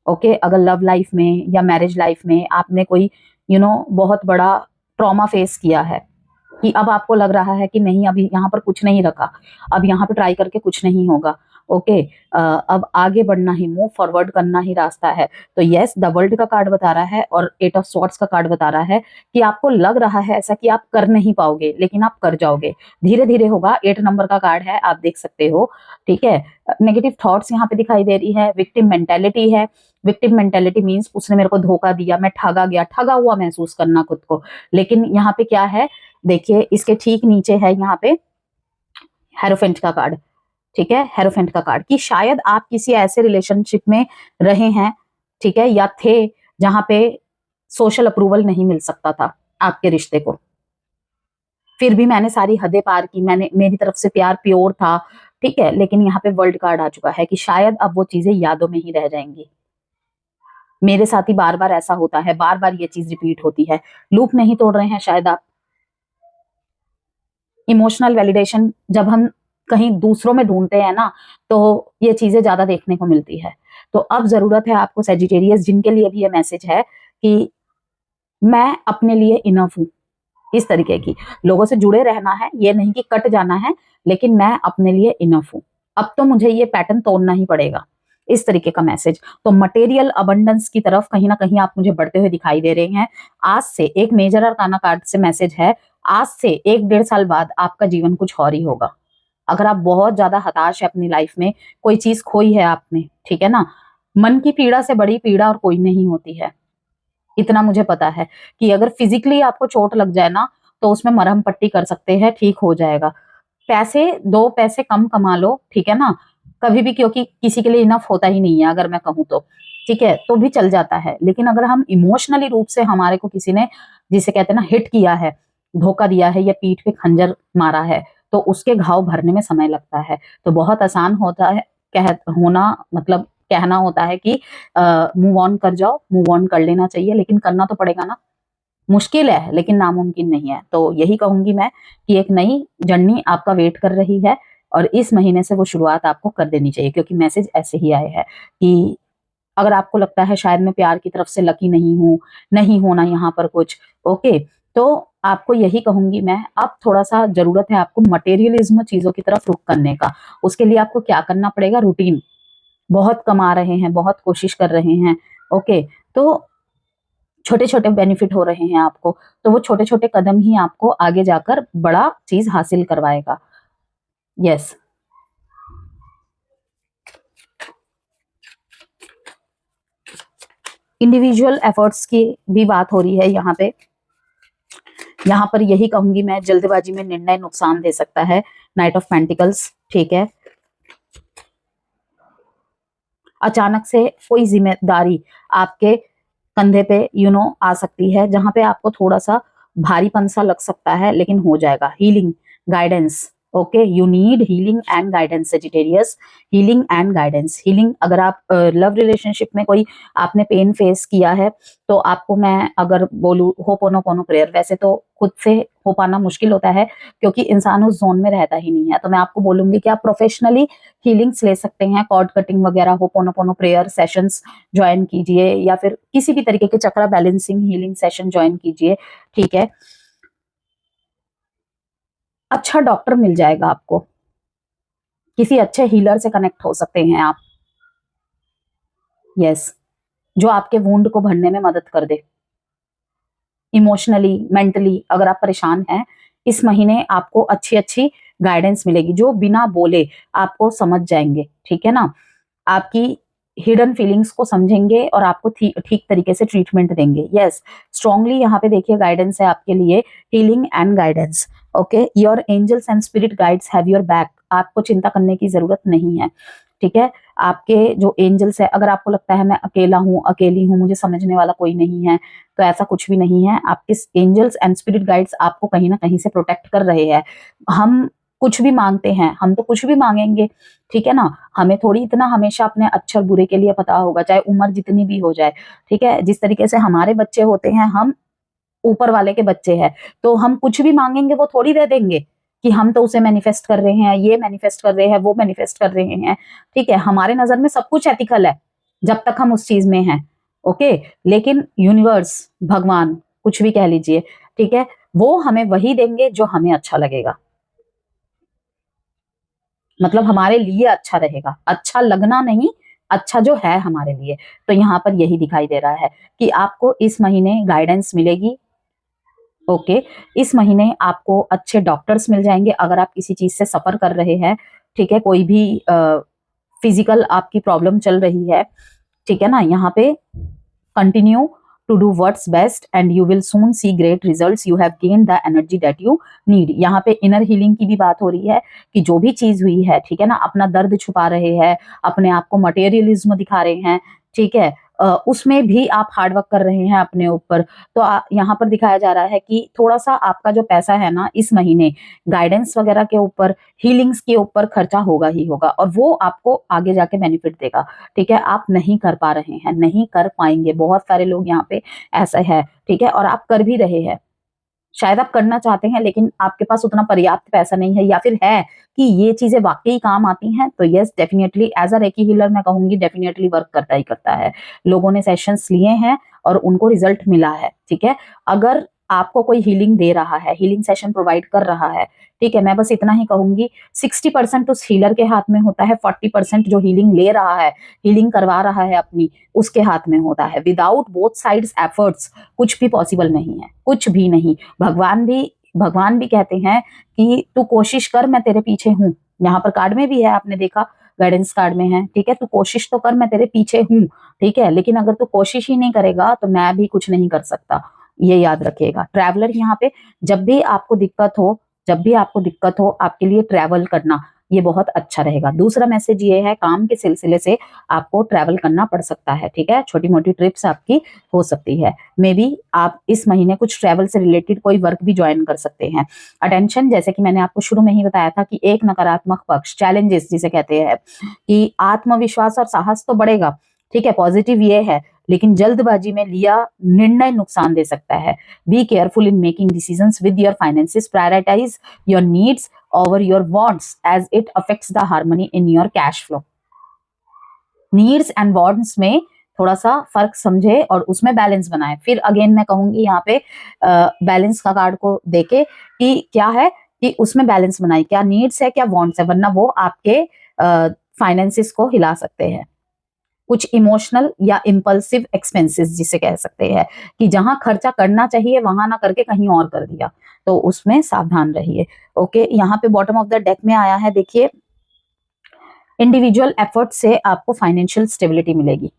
ओके, अगर लव लाइफ में या मैरिज लाइफ में आपने कोई बहुत बड़ा ट्रॉमा फेस किया है कि अब आपको लग रहा है कि नहीं अभी यहाँ पर कुछ नहीं रखा, अब यहाँ पे ट्राई करके कुछ नहीं होगा। ओके, अब आगे बढ़ना ही, मूव फॉरवर्ड करना ही रास्ता है। तो यस, द वर्ल्ड का कार्ड बता रहा है और 8 ऑफ स्वॉर्ड्स का कार्ड बता रहा है कि आपको लग रहा है ऐसा कि आप कर नहीं पाओगे, लेकिन आप कर जाओगे, धीरे धीरे होगा। 8 नंबर का कार्ड है, आप देख सकते हो, ठीक है। नेगेटिव थॉट्स यहाँ पे दिखाई दे रही है, विक्टिम मेंटेलिटी है। विक्टिम मेंटेलिटी मीन्स उसने मेरे को धोखा दिया, मैं ठगा गया, ठगा हुआ महसूस करना खुद को। लेकिन यहाँ पे क्या है, देखिए इसके ठीक नीचे है यहाँ पे हेरोफेंट का कार्ड, ठीक है, हेरोफेंट का कार्ड कि शायद आप किसी ऐसे रिलेशनशिप में रहे हैं, ठीक है, या थे जहां पे सोशल अप्रूवल नहीं मिल सकता था आपके रिश्ते को, फिर भी मैंने सारी हदें पार की, मैंने, मेरी तरफ से प्यार प्योर था, ठीक है। लेकिन यहाँ पे वर्ल्ड कार्ड आ चुका है कि शायद अब वो चीजें यादों में ही रह जाएंगी। मेरे साथ ही बार बार ऐसा होता है, बार बार ये चीज रिपीट होती है, लूप नहीं तोड़ रहे हैं शायद आप। इमोशनल वैलिडेशन जब हम कहीं दूसरों में ढूंढते हैं ना, तो ये चीजें ज्यादा देखने को मिलती है। तो अब जरूरत है आपको सेजिटेरियस, जिनके लिए भी ये मैसेज है कि मैं अपने लिए इनफ हूं, इस तरीके की लोगों से जुड़े रहना है, ये नहीं कि कट जाना है, लेकिन मैं अपने लिए इनफ हूं, अब तो मुझे ये पैटर्न तोड़ना ही पड़ेगा, इस तरीके का मैसेज। तो मटेरियल अबंडेंस की तरफ कहीं ना कहीं आप मुझे बढ़ते हुए दिखाई दे रहे हैं। आज से एक मेजर अरकाना कार्ड से मैसेज है, आज से 1-1.5 साल बाद आपका जीवन कुछ और ही होगा। अगर आप बहुत ज्यादा हताश है अपनी लाइफ में, कोई चीज खोई है आपने, ठीक है ना, मन की पीड़ा से बड़ी पीड़ा और कोई नहीं होती है, इतना मुझे पता है कि अगर फिजिकली आपको चोट लग जाए ना, तो उसमें मरहम पट्टी कर सकते हैं, ठीक हो जाएगा। पैसे 2 पैसे कम कमा लो, ठीक है ना, कभी भी, क्योंकि किसी के लिए इनफ होता ही नहीं है, अगर मैं कहूँ तो, ठीक है, तो भी चल जाता है। लेकिन अगर हम इमोशनली रूप से, हमारे को किसी ने, जिसे कहते हैं ना, हिट किया है, धोखा दिया है या पीठ पे खंजर मारा है, तो उसके घाव भरने में समय लगता है। तो बहुत आसान होता है कह होना, मतलब कहना होता है कि मूव ऑन कर जाओ, मूव ऑन कर लेना चाहिए, लेकिन करना तो पड़ेगा ना। मुश्किल है लेकिन नामुमकिन नहीं है। तो यही कहूंगी मैं कि एक नई जर्नी आपका वेट कर रही है और इस महीने से वो शुरुआत आपको कर देनी चाहिए, क्योंकि मैसेज ऐसे ही आए हैं कि अगर आपको लगता है शायद मैं प्यार की तरफ से लकी नहीं हूँ, नहीं होना यहाँ पर कुछ, ओके, तो आपको यही कहूंगी मैं, अब थोड़ा सा जरूरत है आपको मटेरियलिज्म चीजों की तरफ रुख करने का। उसके लिए आपको क्या करना पड़ेगा, रूटीन, बहुत कमा रहे हैं, बहुत कोशिश कर रहे हैं, ओके, तो छोटे छोटे बेनिफिट हो रहे हैं आपको, तो वो छोटे छोटे कदम ही आपको आगे जाकर बड़ा चीज हासिल करवाएगा। यस, इंडिविजुअल एफर्ट्स की भी बात हो रही है यहाँ पे। यहाँ पर यही कहूंगी मैं, जल्दबाजी में निर्णय नुकसान दे सकता है, नाइट ऑफ पेंटिकल्स, ठीक है। अचानक से कोई जिम्मेदारी आपके कंधे पे आ सकती है, जहां पे आपको थोड़ा सा भारीपन सा लग सकता है, लेकिन हो जाएगा। Healing, guidance, okay, you need healing and guidance Sagittarius, healing and guidance. Healing, अगर आप लव रिलेशनशिप में कोई आपने पेन फेस किया है, तो आपको मैं अगर बोलूं होपोनोपोनो प्रेयर, वैसे तो खुद से हो पाना मुश्किल होता है क्योंकि इंसान उस जोन में रहता ही नहीं है, तो मैं आपको बोलूंगी कि आप प्रोफेशनली हीलिंग्स ले सकते हैं, कॉर्ड कटिंग वगैरह, होपोनोपोनो प्रेयर सेशंस ज्वाइन कीजिए, या फिर किसी भी तरीके के चक्रा बैलेंसिंग हीलिंग सेशन ज्वाइन कीजिए, ठीक है। अच्छा डॉक्टर मिल जाएगा आपको, किसी अच्छे हीलर से कनेक्ट हो सकते हैं आप। यस, जो आपके वुंड को भरने में मदद कर दे। इमोशनली, मेंटली अगर आप परेशान हैं, इस महीने आपको अच्छी अच्छी गाइडेंस मिलेगी, जो बिना बोले आपको समझ जाएंगे, ठीक है ना। आपकी हिडन फीलिंग्स को समझेंगे और आपको ठीक तरीके से ट्रीटमेंट देंगे। यस, स्ट्रांगली यहाँ पे देखिए गाइडेंस है आपके लिए, healing and guidance. Okay, your angels and spirit guides have your back. आपको चिंता करने की जरूरत नहीं है, ठीक है। आपके जो एंजल्स है, अगर आपको लगता है मैं अकेला हूँ, अकेली हूँ, मुझे समझने वाला कोई नहीं है, तो ऐसा कुछ भी नहीं है। आपके एंजल्स एंड स्पिरिट गाइड्स आपको कहीं ना कहीं से प्रोटेक्ट कर रहे हैं। हम कुछ भी मांगते हैं, हम तो कुछ भी मांगेंगे, ठीक है ना। हमें थोड़ी इतना हमेशा अपने अच्छे और बुरे के लिए पता होगा, चाहे उम्र जितनी भी हो जाए, ठीक है। जिस तरीके से हमारे बच्चे होते हैं, हम ऊपर वाले के बच्चे हैं, तो हम कुछ भी मांगेंगे वो थोड़ी दे देंगे कि हम तो उसे मैनिफेस्ट कर रहे हैं, ये मैनिफेस्ट कर रहे हैं, वो मैनिफेस्ट कर रहे हैं, ठीक है। हमारे नजर में सब कुछ एथिकल है जब तक हम उस चीज में हैं, ओके। लेकिन यूनिवर्स, भगवान, कुछ भी कह लीजिए, ठीक है, वो हमें वही देंगे जो हमें अच्छा लगेगा, मतलब हमारे लिए अच्छा रहेगा, अच्छा लगना नहीं, अच्छा जो है हमारे लिए। तो यहाँ पर यही दिखाई दे रहा है कि आपको इस महीने गाइडेंस मिलेगी, ओके। इस महीने आपको अच्छे डॉक्टर्स मिल जाएंगे अगर आप किसी चीज से सफर कर रहे हैं, ठीक है। कोई भी फिजिकल आपकी प्रॉब्लम चल रही है, ठीक है ना। यहाँ पे continue to do what's best and you will soon see great results, you have gain the energy that you need. यहाँ पे इनर हीलिंग की भी बात हो रही है कि जो भी चीज हुई है, ठीक है ना, अपना दर्द छुपा रहे हैं, अपने आप को मटेरियलिज्म दिखा रहे हैं, ठीक है, उसमें भी आप हार्डवर्क कर रहे हैं अपने ऊपर। तो यहाँ पर दिखाया जा रहा है कि थोड़ा सा आपका जो पैसा है ना, इस महीने गाइडेंस वगैरह के ऊपर, हीलिंग्स के ऊपर खर्चा होगा ही होगा, और वो आपको आगे जाके बेनिफिट देगा, ठीक है। आप नहीं कर पा रहे हैं, नहीं कर पाएंगे, बहुत सारे लोग यहाँ पे ऐसा है, ठीक है, और आप कर भी रहे हैं। शायद आप करना चाहते हैं लेकिन आपके पास उतना पर्याप्त पैसा नहीं है, या फिर है कि ये चीजें वाकई काम आती हैं, तो yes definitely as a reiki healer मैं कहूंगी डेफिनेटली वर्क करता ही करता है। लोगों ने सेशंस लिए हैं और उनको रिजल्ट मिला है, ठीक है। अगर आपको कोई हीलिंग दे रहा है, हीलिंग सेशन प्रोवाइड कर रहा है, ठीक है, मैं बस इतना ही कहूंगी, 60% उस हीलर के हाथ में होता है, 40% जो हीलिंग ले रहा है, हीलिंग करवा रहा है अपनी, उसके हाथ में होता है। विदाउट बोथ साइड्स एफर्ट्स कुछ भी पॉसिबल नहीं है, कुछ भी नहीं। भगवान भी कहते हैं कि तू कोशिश कर, मैं तेरे पीछे हूं। यहाँ पर कार्ड में भी है, आपने देखा, गाइडेंस कार्ड में है, ठीक है। तू कोशिश तो कर, मैं तेरे पीछे हूं, ठीक है, लेकिन अगर तू कोशिश ही नहीं करेगा तो मैं भी कुछ नहीं कर सकता, ये याद रखिएगा। ट्रैवलर यहाँ पे, जब भी आपको दिक्कत हो, जब भी आपको दिक्कत हो, आपके लिए ट्रैवल करना ये बहुत अच्छा रहेगा। दूसरा मैसेज ये है, काम के सिलसिले से आपको ट्रैवल करना पड़ सकता है, ठीक है, छोटी मोटी ट्रिप्स आपकी हो सकती है। मे बी आप इस महीने कुछ ट्रैवल से रिलेटेड कोई वर्क भी ज्वाइन कर सकते हैं। अटेंशन, जैसे कि मैंने आपको शुरू में ही बताया था कि एक नकारात्मक पक्ष, चैलेंजेस जिसे कहते हैं, कि आत्मविश्वास और साहस तो बढ़ेगा, ठीक है, पॉजिटिव ये है, लेकिन जल्दबाजी में लिया निर्णय नुकसान दे सकता है। Be careful in making decisions with your finances, prioritize your needs over your wants as it affects the harmony in your cash flow. Needs and wants में थोड़ा सा फर्क समझे और उसमें बैलेंस बनाए। फिर अगेन मैं कहूंगी यहाँ पे बैलेंस का कार्ड को देके कि क्या है कि उसमें बैलेंस बनाए, क्या नीड्स है क्या वांट्स है, वरना वो आपके फाइनेंसिस को हिला सकते हैं। कुछ इमोशनल या इम्पल्सिव एक्सपेंसेस जिसे कह सकते हैं, कि जहां खर्चा करना चाहिए वहां ना करके कहीं और कर दिया, तो उसमें सावधान रहिए, ओके। यहाँ पे बॉटम ऑफ द डेक में आया है, देखिए, इंडिविजुअल एफर्ट से आपको फाइनेंशियल स्टेबिलिटी मिलेगी।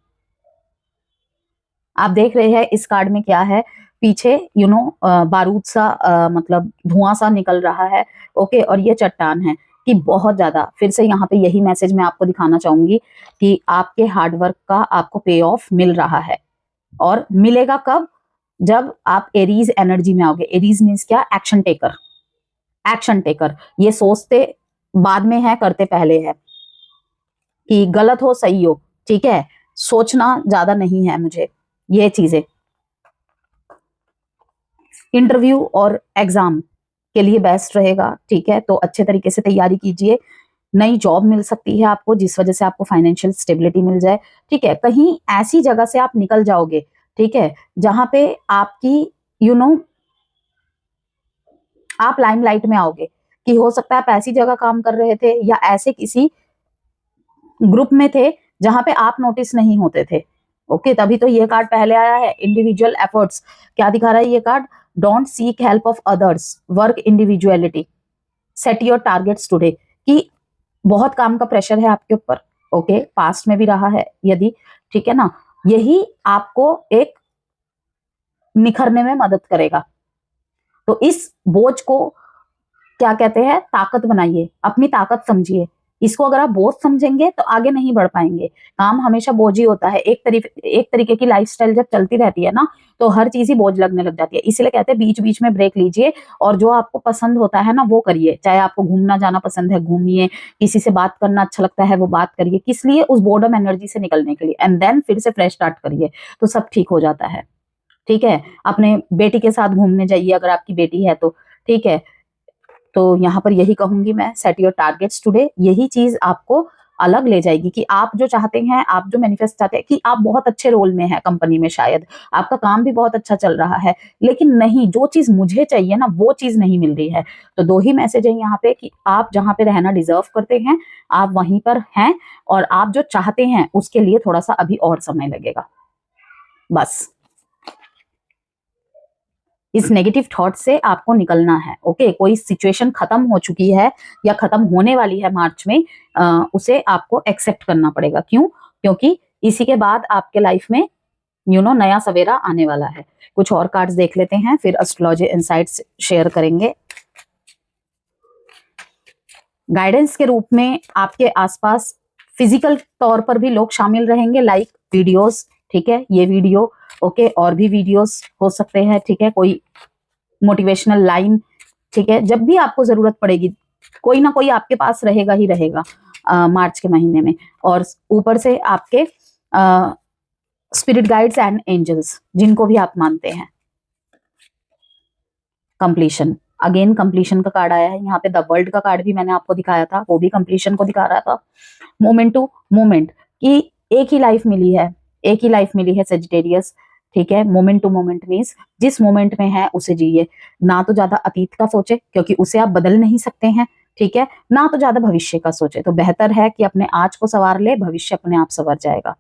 आप देख रहे हैं इस कार्ड में क्या है, पीछे बारूद सा, मतलब धुआं सा निकल रहा है, ओके, और ये चट्टान है कि बहुत ज्यादा, फिर से यहाँ पे यही मैसेज मैं आपको दिखाना चाहूंगी कि आपके हार्डवर्क का आपको पे ऑफ मिल रहा है। और मिलेगा कब? जब आप एरीज एनर्जी में आओगे। एरीज मीन्स क्या? Action taker. एक्शन टेकर, ये सोचते बाद में है, करते पहले है, कि गलत हो सही हो, ठीक है, सोचना ज्यादा नहीं है मुझे, ये चीजें। इंटरव्यू और एग्जाम के लिए बेस्ट रहेगा, ठीक है, तो अच्छे तरीके से तैयारी कीजिए। नई जॉब मिल सकती है आपको, जिस वजह से आपको फाइनेंशियल स्टेबिलिटी मिल जाए, ठीक है। कहीं ऐसी जगह से आप निकल जाओगे, ठीक है, जहां पे आपकी यू you नो know, आप लाइमलाइट में आओगे, कि हो सकता है आप ऐसी जगह काम कर रहे थे या ऐसे किसी ग्रुप में थे जहां पे आप नोटिस नहीं होते थे। ओके, तभी तो ये कार्ड पहले आया है, इंडिविजुअल एफर्ट्स। क्या दिखा रहा है ये card? Don't seek help of others, work individuality, set your targets today. कि बहुत काम का प्रेशर है आपके ऊपर, ओके, पास्ट में भी रहा है यदि, ठीक है ना, यही आपको एक निखरने में मदद करेगा। तो इस बोझ को क्या कहते हैं, ताकत बनाइए, अपनी ताकत समझिए। इसको अगर आप बोझ समझेंगे तो आगे नहीं बढ़ पाएंगे। काम हमेशा बोझ ही होता है। एक तरीके की लाइफस्टाइल जब चलती रहती है ना, तो हर चीज ही बोझ लगने लग जाती है। इसलिए कहते हैं बीच बीच में ब्रेक लीजिए और जो आपको पसंद होता है ना वो करिए। चाहे आपको घूमना जाना पसंद है, घूमिए। किसी से बात करना अच्छा लगता है, वो बात करिए। किस लिए? उस बोर्डम एनर्जी से निकलने के लिए। एंड देन फिर से फ्रेश स्टार्ट करिए, तो सब ठीक हो जाता है। ठीक है, अपने बेटी के साथ घूमने जाइए अगर आपकी बेटी है तो, ठीक है। तो यहाँ पर यही कहूंगी मैं, सेट योर टारगेट्स टुडे। यही चीज आपको अलग ले जाएगी कि आप जो चाहते हैं, आप जो मैनिफेस्ट चाहते हैं, कि आप बहुत अच्छे रोल में हैं कंपनी में, शायद आपका काम भी बहुत अच्छा चल रहा है, लेकिन नहीं, जो चीज मुझे चाहिए ना वो चीज नहीं मिल रही है। तो दो ही मैसेज है यहाँ पे कि आप जहाँ पे रहना डिजर्व करते हैं आप वहीं पर हैं, और आप जो चाहते हैं उसके लिए थोड़ा सा अभी और समय लगेगा। बस इस नेगेटिव थॉट से आपको निकलना है। ओके, कोई सिचुएशन खत्म हो चुकी है या खत्म होने वाली है मार्च में, उसे आपको एक्सेप्ट करना पड़ेगा। क्यों? क्योंकि इसी के बाद आपके लाइफ में नया सवेरा आने वाला है। कुछ और कार्ड्स देख लेते हैं, फिर एस्ट्रोलॉजी इनसाइट्स शेयर करेंगे। गाइडेंस के रूप में आपके आसपास फिजिकल तौर पर भी लोग शामिल रहेंगे, लाइक वीडियोस, ठीक है, ये वीडियो, ओके, और भी वीडियोस हो सकते हैं, ठीक है, कोई मोटिवेशनल लाइन, ठीक है। जब भी आपको जरूरत पड़ेगी कोई ना कोई आपके पास रहेगा ही रहेगा मार्च के महीने में। और ऊपर से आपके स्पिरिट गाइड्स एंड एंजल्स, जिनको भी आप मानते हैं। कंप्लीशन, अगेन कंप्लीशन का कार्ड आया है यहाँ पे। द वर्ल्ड का कार्ड भी मैंने आपको दिखाया था, वो भी कंप्लीशन को दिखा रहा था। मोमेंट टू मोमेंट, कि एक ही लाइफ मिली है, एक ही लाइफ मिली है सेजिटेरियस, ठीक है। मोमेंट टू मोमेंट मीन्स जिस मोमेंट में है उसे जिए, ना तो ज्यादा अतीत का सोचे क्योंकि उसे आप बदल नहीं सकते हैं, ठीक है, ना तो ज्यादा भविष्य का सोचे। तो बेहतर है कि अपने आज को संवार ले, भविष्य अपने आप संवर जाएगा।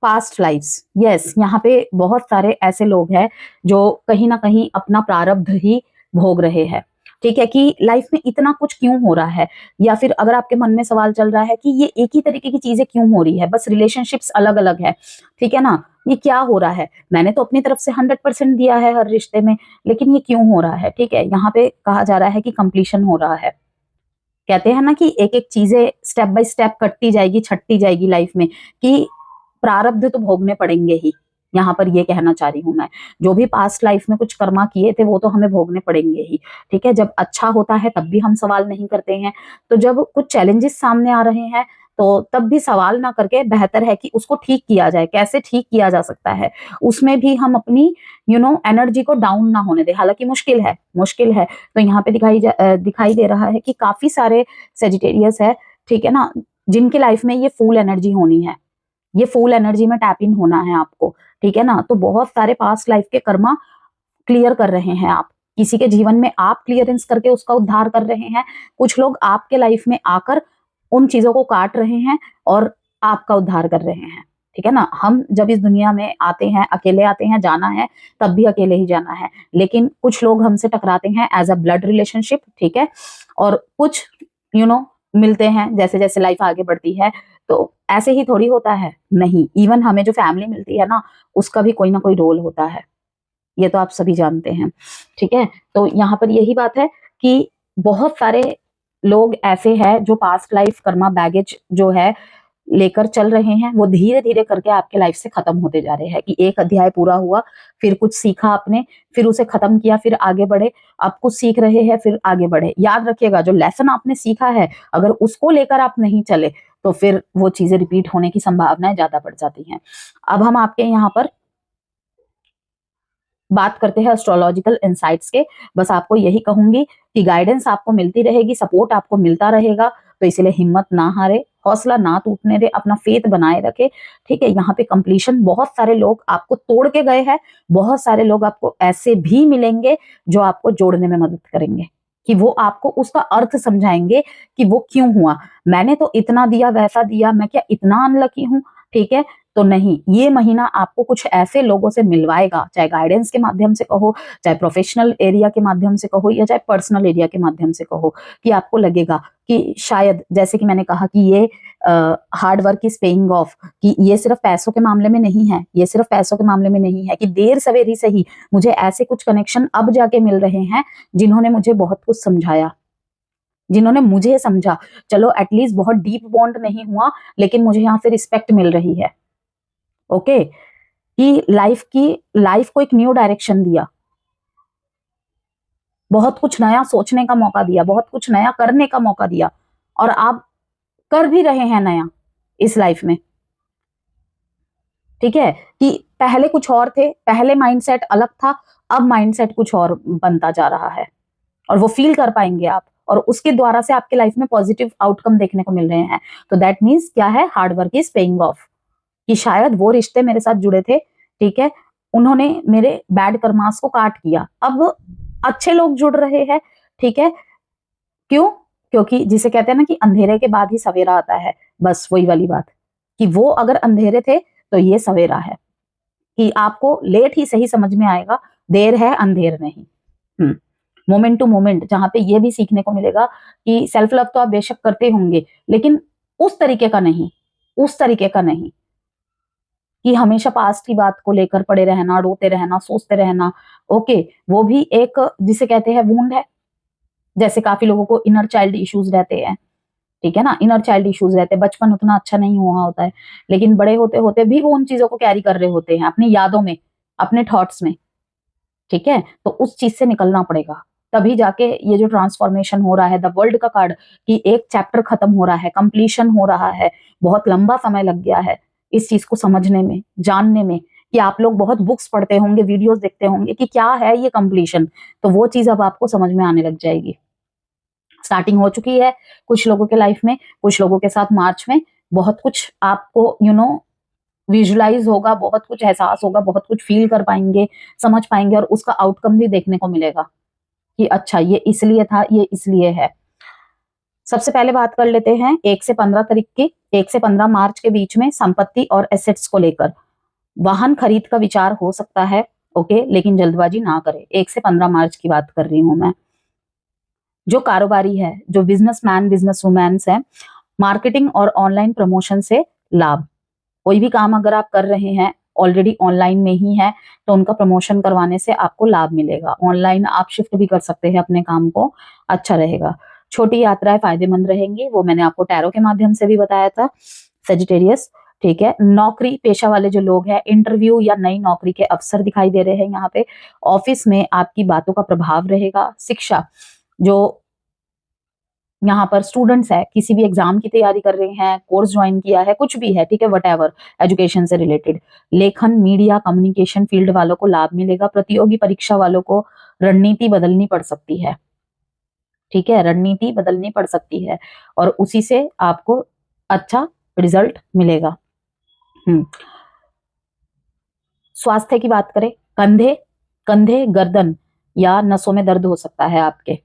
पास्ट लाइफ्स, यस, यहाँ पे बहुत सारे ऐसे लोग हैं जो कहीं ना कहीं अपना प्रारब्ध ही भोग रहे हैं, ठीक है, कि लाइफ में इतना कुछ क्यों हो रहा है, या फिर अगर आपके मन में सवाल चल रहा है कि ये एक ही तरीके की चीजें क्यों हो रही है, बस रिलेशनशिप्स अलग अलग है, ठीक है ना, ये क्या हो रहा है, मैंने तो अपनी तरफ से 100% दिया है हर रिश्ते में, लेकिन ये क्यों हो रहा है, ठीक है। यहाँ पे कहा जा रहा है कि कंप्लीशन हो रहा है। कहते हैं ना कि एक एक चीजें स्टेप बाय स्टेप कटती जाएगी, छटती जाएगी लाइफ में, कि प्रारब्ध तो भोगने पड़ेंगे ही। यहाँ पर ये कहना चाह रही हूं मैं, जो भी पास्ट लाइफ में कुछ कर्मा किए थे वो तो हमें भोगने पड़ेंगे ही, ठीक है। जब अच्छा होता है तब भी हम सवाल नहीं करते हैं, तो जब कुछ चैलेंजेस सामने आ रहे हैं तो तब भी सवाल ना करके बेहतर है कि उसको ठीक किया जाए। कैसे ठीक किया जा सकता है, उसमें भी हम अपनी एनर्जी को डाउन ना होने दे। हालांकि मुश्किल है, मुश्किल है। तो यहाँ पे दिखाई दे रहा है कि काफी सारे सेजिटेरियस है, ठीक है ना, जिनकी लाइफ में ये फुल एनर्जी होनी है, ये फुल एनर्जी में टैप इन होना है आपको, ठीक है ना। तो बहुत सारे पास्ट लाइफ के कर्मा क्लियर कर रहे हैं आप, किसी के जीवन में आप क्लियरेंस करके उसका उद्धार कर रहे हैं। कुछ लोग आपके लाइफ में आकर उन चीजों को काट रहे हैं और आपका उद्धार कर रहे हैं, ठीक है ना। हम जब इस दुनिया में आते हैं अकेले आते हैं, जाना है तब भी अकेले ही जाना है, लेकिन कुछ लोग हमसे टकराते हैं एज अ ब्लड रिलेशनशिप, ठीक है, और कुछ मिलते हैं जैसे जैसे लाइफ आगे बढ़ती है। तो ऐसे ही थोड़ी होता है, नहीं, इवन हमें जो फैमिली मिलती है ना उसका भी कोई ना कोई रोल होता है, ये तो आप सभी जानते हैं, ठीक है। तो यहाँ पर यही बात है कि बहुत सारे लोग ऐसे हैं जो पास्ट लाइफ कर्मा बैगेज जो है लेकर चल रहे हैं, वो धीरे धीरे करके आपके लाइफ से खत्म होते जा रहे हैं। कि एक अध्याय पूरा हुआ, फिर कुछ सीखा आपने, फिर उसे खत्म किया, फिर आगे बढ़े, अब कुछ सीख रहे हैं, फिर आगे बढ़े। याद रखिएगा, जो लेसन आपने सीखा है अगर उसको लेकर आप नहीं चले तो फिर वो चीजें रिपीट होने की संभावनाएं ज्यादा बढ़ जाती हैं। अब हम आपके यहाँ पर बात करते हैं एस्ट्रोलॉजिकल इंसाइट्स के। बस आपको यही कहूंगी कि गाइडेंस आपको मिलती रहेगी, सपोर्ट आपको मिलता रहेगा, तो इसलिए हिम्मत ना हारे, हौसला ना टूटने दे, अपना फेथ बनाए रखे। ठीक है, यहाँ पे कंप्लीशन, बहुत सारे लोग आपको तोड़ के गए हैं, बहुत सारे लोग आपको ऐसे भी मिलेंगे जो आपको जोड़ने में मदद करेंगे, कि वो आपको उसका अर्थ समझाएंगे कि वो क्यों हुआ। मैंने तो इतना दिया, वैसा दिया, मैं क्या इतना अनलकी हूँ? ठीक है, तो नहीं, ये महीना आपको कुछ ऐसे लोगों से मिलवाएगा, चाहे गाइडेंस के माध्यम से कहो, चाहे प्रोफेशनल एरिया के माध्यम से कहो, या चाहे पर्सनल एरिया के माध्यम से कहो, कि आपको लगेगा कि शायद, जैसे कि मैंने कहा कि ये hard work is paying off, कि ये सिर्फ पैसों के मामले में नहीं है, ये सिर्फ पैसों के मामले में नहीं है, कि देर सवेरी से ही मुझे ऐसे कुछ कनेक्शन अब जाके मिल रहे हैं जिन्होंने मुझे बहुत कुछ समझाया, जिन्होंने मुझे समझा। चलो एटलीस्ट बहुत डीप बॉन्ड नहीं हुआ, लेकिन मुझे यहाँ से रिस्पेक्ट मिल रही है। ओके, कि लाइफ को एक न्यू डायरेक्शन दिया, बहुत कुछ नया सोचने का मौका दिया, बहुत कुछ नया करने का मौका दिया, और आप कर भी रहे हैं नया इस लाइफ में। ठीक है, कि पहले कुछ और थे, पहले माइंडसेट अलग था, अब माइंडसेट कुछ और बनता जा रहा है, और वो फील कर पाएंगे आप, और उसके द्वारा से आपके लाइफ में पॉजिटिव आउटकम देखने को मिल रहे हैं। तो दैट मीन्स क्या है, hard work is paying off, कि शायद वो रिश्ते मेरे साथ जुड़े थे, ठीक है, उन्होंने मेरे बैड कर्मास को काट किया, अब अच्छे लोग जुड़ रहे हैं। ठीक है, क्यों? क्योंकि जिसे कहते हैं ना कि अंधेरे के बाद ही सवेरा आता है, बस वही वाली बात, कि वो अगर अंधेरे थे तो ये सवेरा है, कि आपको लेट ही सही समझ में आएगा, देर है अंधेर नहीं। मोमेंट टू मोमेंट, जहां पे ये भी सीखने को मिलेगा कि सेल्फ लव तो आप बेशक करते होंगे, लेकिन उस तरीके का नहीं, उस तरीके का नहीं कि हमेशा पास्ट की बात को लेकर पड़े रहना, रोते रहना, सोचते रहना। ओके, वो भी एक जिसे कहते हैं वुंड है। जैसे काफी लोगों को इनर चाइल्ड इश्यूज रहते हैं, ठीक है ना, इनर चाइल्ड इश्यूज रहते हैं, बचपन उतना अच्छा नहीं हुआ होता है, लेकिन बड़े होते होते भी वो उन चीजों को कैरी कर रहे होते हैं अपनी यादों में, अपने थॉट्स में। ठीक है, तो उस चीज से निकलना पड़ेगा, तभी जाके ये जो ट्रांसफॉर्मेशन हो रहा है, द वर्ल्ड का कार्ड, कि एक चैप्टर खत्म हो रहा है, कंप्लीशन हो रहा है। बहुत लंबा समय लग गया है इस चीज को समझने में, जानने में, कि आप लोग बहुत बुक्स पढ़ते होंगे, वीडियोस देखते होंगे कि क्या है ये कंप्लीशन, तो वो चीज अब आपको समझ में आने लग जाएगी। स्टार्टिंग हो चुकी है कुछ लोगों के लाइफ में, कुछ लोगों के साथ मार्च में बहुत कुछ आपको विजुलाइज होगा, बहुत कुछ एहसास होगा, बहुत कुछ फील कर पाएंगे, समझ पाएंगे, और उसका आउटकम भी देखने को मिलेगा कि अच्छा ये इसलिए था, ये इसलिए है। सबसे पहले बात कर लेते हैं 1 से 15 तारीख की, 1 से 15 मार्च के बीच में संपत्ति और एसेट्स को लेकर वाहन खरीद का विचार हो सकता है। ओके, लेकिन जल्दबाजी ना करें। 1 से 15 मार्च की बात कर रही हूं मैं। जो कारोबारी है, जो बिजनेसमैन बिजनेस वुमेन्स है, मार्केटिंग और ऑनलाइन प्रमोशन से लाभ। कोई भी काम अगर आप कर रहे हैं ऑलरेडी ऑनलाइन में ही है, तो उनका प्रमोशन करवाने से आपको लाभ मिलेगा। ऑनलाइन आप शिफ्ट भी कर सकते हैं अपने काम को, अच्छा रहेगा। छोटी यात्राएं फायदेमंद रहेंगी, वो मैंने आपको टैरो के माध्यम से भी बताया था, सेजिटेरियस। ठीक है, नौकरी पेशा वाले जो लोग हैं, इंटरव्यू या नई नौकरी के अवसर दिखाई दे रहे हैं यहाँ पे। ऑफिस में आपकी बातों का प्रभाव रहेगा। शिक्षा, जो यहाँ पर स्टूडेंट्स है, किसी भी एग्जाम की तैयारी कर रहे हैं, कोर्स ज्वाइन किया है, कुछ भी है, ठीक है, वट एजुकेशन से रिलेटेड। लेखन, मीडिया, कम्युनिकेशन फील्ड वालों को लाभ मिलेगा। प्रतियोगी परीक्षा वालों को रणनीति बदलनी पड़ सकती है, ठीक है, रणनीति बदलनी पड़ सकती है, और उसी से आपको अच्छा रिजल्ट मिलेगा। स्वास्थ्य की बात करें, कंधे, गर्दन या नसों में दर्द हो सकता है आपके।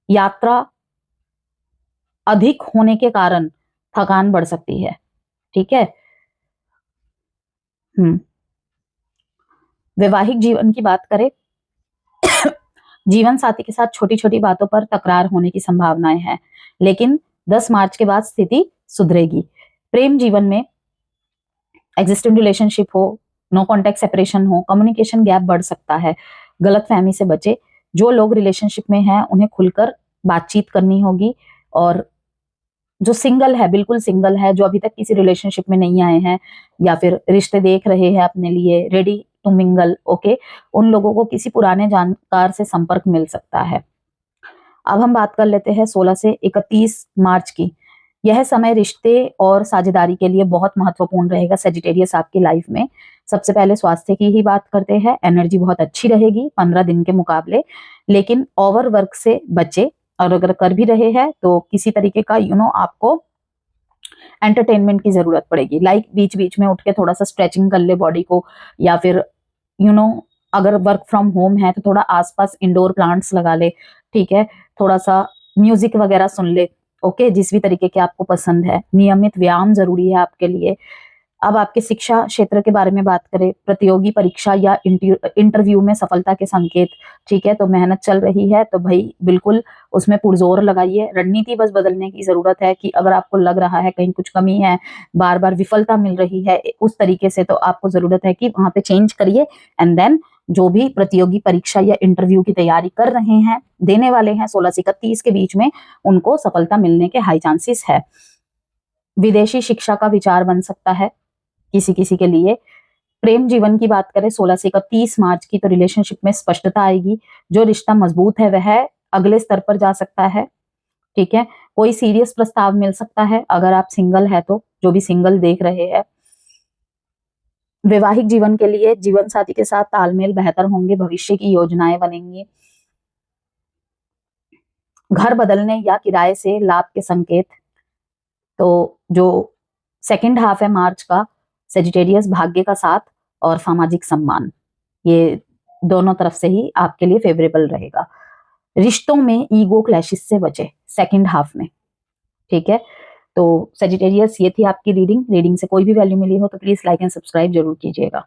यात्रा अधिक होने के कारण थकान बढ़ सकती है, ठीक है। वैवाहिक जीवन की बात करें, जीवन साथी के साथ छोटी छोटी बातों पर तकरार होने की संभावनाएं हैं, लेकिन 10 मार्च के बाद स्थिति सुधरेगी। प्रेम जीवन में एग्जिस्टिंग रिलेशनशिप हो, नो कॉन्टेक्ट सेपरेशन हो, कम्युनिकेशन गैप बढ़ सकता है। गलतफहमी से बचे। जो लोग रिलेशनशिप में हैं उन्हें खुलकर बातचीत करनी होगी, और जो सिंगल है, बिल्कुल सिंगल है, जो अभी तक किसी रिलेशनशिप में नहीं आए हैं या फिर रिश्ते देख रहे हैं अपने लिए, रेडी टू मिंगल, ओके, उन लोगों को किसी पुराने जानकार से संपर्क मिल सकता है। अब हम बात कर लेते हैं 16 से 31 मार्च की। यह समय रिश्ते और साझेदारी के लिए बहुत महत्वपूर्ण रहेगा सेजिटेरियस आपकी लाइफ में। सबसे पहले स्वास्थ्य की ही बात करते हैं। एनर्जी बहुत अच्छी रहेगी 15 दिन के मुकाबले, लेकिन ओवर वर्क से बचे, और अगर कर भी रहे हैं तो किसी तरीके का आपको एंटरटेनमेंट की जरूरत पड़ेगी। लाइक बीच बीच में उठ के थोड़ा सा स्ट्रेचिंग कर ले बॉडी को, या फिर यू नो अगर वर्क फ्रॉम होम है तो थोड़ा आसपास इंडोर प्लांट्स लगा ले, ठीक है, थोड़ा सा म्यूजिक वगैरह सुन ले, ओके, जिस भी तरीके के आपको पसंद है। नियमित व्यायाम जरूरी है आपके लिए। अब आपके शिक्षा क्षेत्र के बारे में बात करें, प्रतियोगी परीक्षा या इंटरव्यू में सफलता के संकेत, ठीक है, तो मेहनत चल रही है तो भाई बिल्कुल उसमें पुरजोर लगाइए। रणनीति बस बदलने की जरूरत है कि अगर आपको लग रहा है कहीं कुछ कमी है, बार बार विफलता मिल रही है उस तरीके से, तो आपको जरूरत है कि वहां पे चेंज करिए। एंड देन जो भी प्रतियोगी परीक्षा या इंटरव्यू की तैयारी कर रहे हैं, देने वाले हैं 16 से 31 के बीच में, उनको सफलता मिलने के हाई चांसेस है। विदेशी शिक्षा का विचार बन सकता है किसी किसी के लिए। प्रेम जीवन की बात करें 16 से 31 मार्च की, तो रिलेशनशिप में स्पष्टता आएगी। जो रिश्ता मजबूत है वह अगले स्तर पर जा सकता है, ठीक है। कोई सीरियस प्रस्ताव मिल सकता है अगर आप सिंगल है तो, जो भी सिंगल देख रहे हैं। वैवाहिक जीवन के लिए जीवन साथी के साथ तालमेल बेहतर होंगे, भविष्य की योजनाएं बनेंगी। घर बदलने या किराए से लाभ के संकेत, तो जो सेकंड हाफ है मार्च का, सेजिटेरियस भाग्य का साथ और सामाजिक सम्मान, ये दोनों तरफ से ही आपके लिए फेवरेबल रहेगा। रिश्तों में ईगो क्लैशेस से बचे सेकंड हाफ में, ठीक है। तो सेजिटेरियस, ये थी आपकी रीडिंग। रीडिंग से कोई भी वैल्यू मिली हो तो प्लीज लाइक एंड सब्सक्राइब जरूर कीजिएगा।